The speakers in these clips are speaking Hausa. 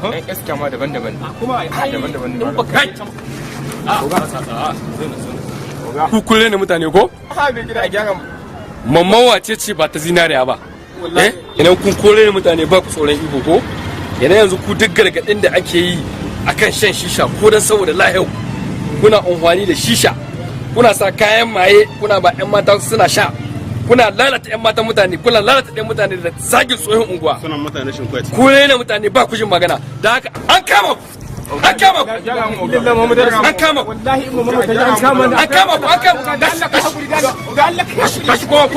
ɗan iska ma daban-daban kuma daban-daban ku kulle ne mutane ko ha bai gida a gyara mamman wace ce ba ta zinariya ba idan kun kore ne mutane ba ku tsoron ibo ko yana yanzu ku duk gargaɗin da ake yi akan shan shisha ko dan saboda lahiyar kuna amfani da shisha kuna sa kayan maye kuna ba 'yan mata suna sha kuna lalata 'yan matan mutane kuna lalata 'yan mutane da zagin tsohon unguwa sunan mutane shin kwaci ku ne mutane ba ku jin magana da haka an kama ku an kama ku an kama ku wallahi in mu ta an kama an kama ku an kama ku da Allah ka shi kuma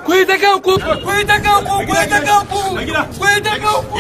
Kuita kanku! Kuita kanku! Kuita kanku! Kuita kanku!